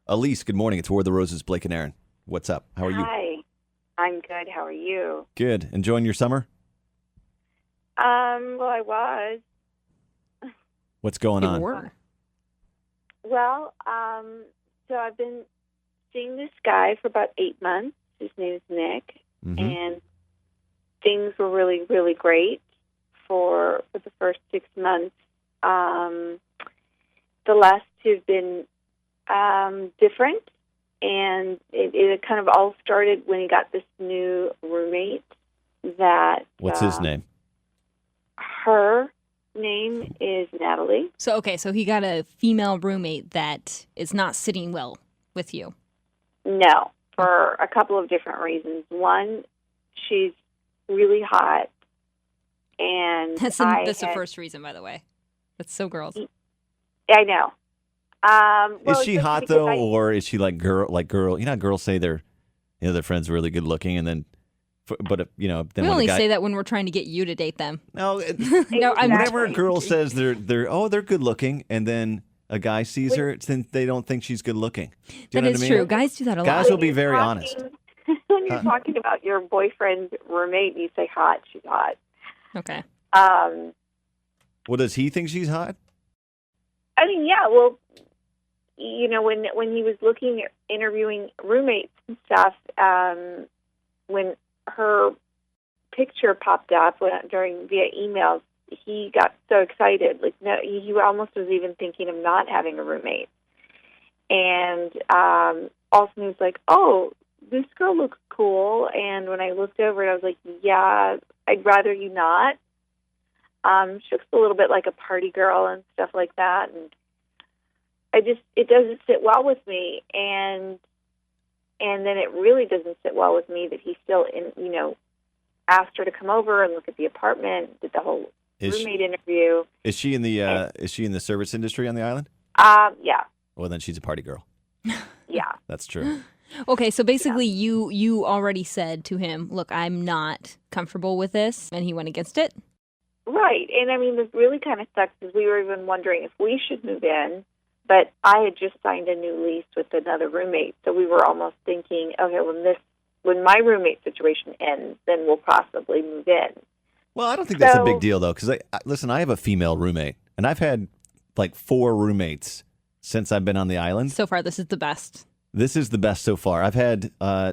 Elise, good morning. It's War of the Roses, Blake and Aaron. What's up? How are you? Hi. I'm good. How are you? Good. Enjoying your summer? Well, I was. What's going on? Well, so I've been seeing this guy for about 8 months. His name is Nick, and things were really, really great for the first 6 months. The last two have been different, and it kind of all started when he got this new roommate that... What's his name? Her name is Natalie. So he got a female roommate that is not sitting well with you. No, for a couple of different reasons. One, she's really hot, and That's the first reason, by the way. That's so girls. I know. Is she hot though, or is she like girl? You know, how girls say their friends are really good looking, and then, then we when only a guy, say that when we're trying to get you to date them. No, No, whenever a girl says they're good looking, and then a guy sees her, then they don't think she's good looking. Do you that know is what I mean? true. Guys do that a lot. Guys will be very honest. When you're talking about your boyfriend's roommate, you say hot. She's hot. Okay. Well, does he think she's hot? I mean, yeah. Well, you know, when he was interviewing roommates and stuff, when her picture popped up via emails, he got so excited. Like, no, he almost was even thinking of not having a roommate. And also he was like, "Oh, this girl looks cool." And when I looked over it, I was like, "Yeah, I'd rather you not." She looks a little bit like a party girl and stuff like that, and it doesn't sit well with me. And then it really doesn't sit well with me that he still asked her to come over and look at the apartment, did the whole roommate interview. Is she in the service industry on the island? Yeah. Well, then she's a party girl. Yeah. That's true. Okay, so basically you already said to him, "Look, I'm not comfortable with this," and he went against it? Right. And I mean, this really kind of sucks because we were even wondering if we should move in, but I had just signed a new lease with another roommate, so we were almost thinking, okay, when my roommate situation ends, then we'll possibly move in. Well, I don't think that's a big deal, though, because listen, I have a female roommate, and I've had like 4 roommates since I've been on the island. So far, this is the best. This is the best so far. I've had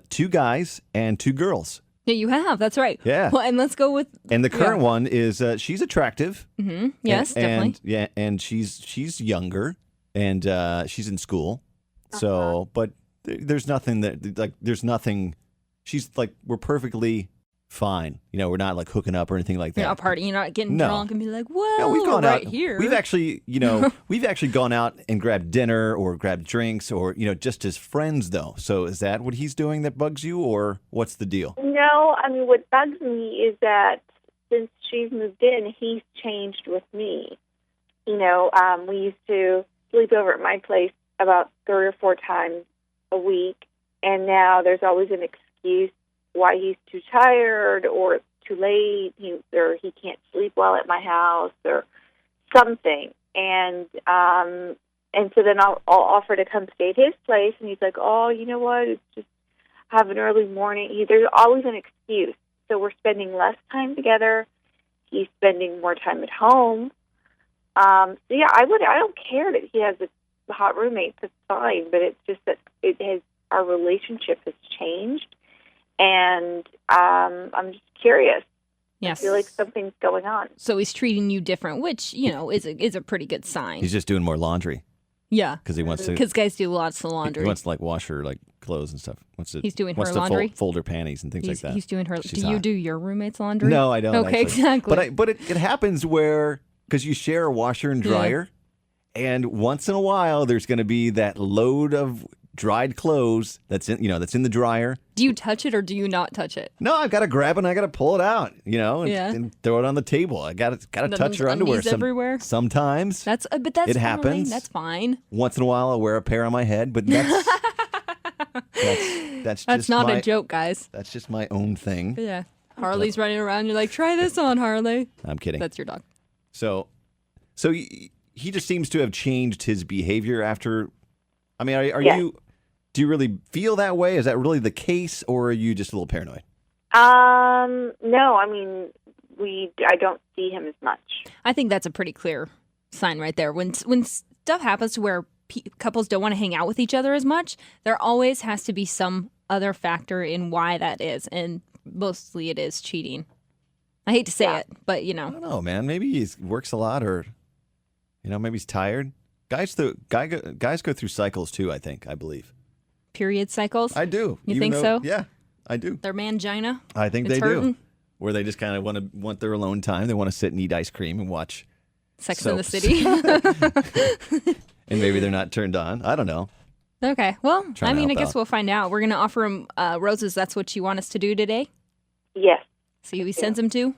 2 guys and 2 girls. Yeah, you have. That's right. Yeah. Well, and let's go with... And the current one is, she's attractive. Mm-hmm. Yes, definitely. And she's younger, and she's in school. So, but there's nothing, she's like, we're perfectly fine. You know, we're not like hooking up or anything like that. You're not partying, you're not getting drunk and be like, well, no, we've gone right out here. We've actually, we've actually gone out and grabbed dinner or grabbed drinks or, just as friends though. So is that what he's doing that bugs you, or what's the deal? No, I mean, what bugs me is that since she's moved in, he's changed with me. We used to sleep over at my place about 3 or 4 times a week, and now there's always an excuse why he's too tired or it's too late, or he can't sleep well at my house or something. And so then I'll offer to come stay at his place, and he's like, "Oh, you know what? It's just have an early morning." There's always an excuse. So we're spending less time together. He's spending more time at home. So yeah, I don't care that he has a hot roommate. That's fine, but it's just that our relationship has changed. And I'm just curious. Yes. I feel like something's going on. So he's treating you different, which, is a pretty good sign. He's just doing more laundry. Yeah. Because he wants to. Because guys do lots of laundry. He wants to wash her clothes and stuff. He's doing her wants laundry. To fold her panties and things like that. He's doing her. She's do you hot. do your roommate's laundry? No, I don't. Okay, actually. exactly. But it happens because you share a washer and dryer, and once in a while there's going to be that load of dried clothes that's in the dryer. Do you touch it or do you not touch it? No, I've got to grab it and I got to pull it out, and throw it on the table. I got to touch her underwear everywhere. Sometimes. That's it fine. happens. That's fine. Once in a while I'll wear a pair on my head, but that's not a joke, guys. That's just my own thing. Yeah. Harley's running around. You're like, "Try this on, Harley." I'm kidding. That's your dog. So he just seems to have changed his behavior after. I mean, are you? Do you really feel that way? Is that really the case, or are you just a little paranoid? No, I mean, I don't see him as much. I think that's a pretty clear sign right there. When stuff happens to where couples don't want to hang out with each other as much, there always has to be some other factor in why that is, and mostly it is cheating. I hate to say it, but I don't know, man. Maybe he works a lot, or maybe he's tired. Guys go through cycles too. I believe. Period cycles. I do. You think so? Yeah, I do. Their mangina. I think it's they hurting. do. Where they just kind of want their alone time. They want to sit and eat ice cream and watch Sex soaps. in the City. And maybe they're not turned on. I don't know. Okay. Well, I Trying to guess help we'll find out. We're going to offer him roses. That's what you want us to do today? Yes. See who he sends them to?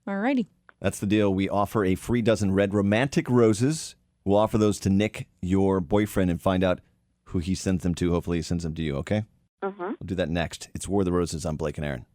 Alrighty. That's the deal. We offer a free dozen red romantic roses. We'll offer those to Nick, your boyfriend, and find out who he sends them to. Hopefully he sends them to you, okay? Mm-hmm. We'll do that next. It's War of the Roses. I'm Blake and Aaron.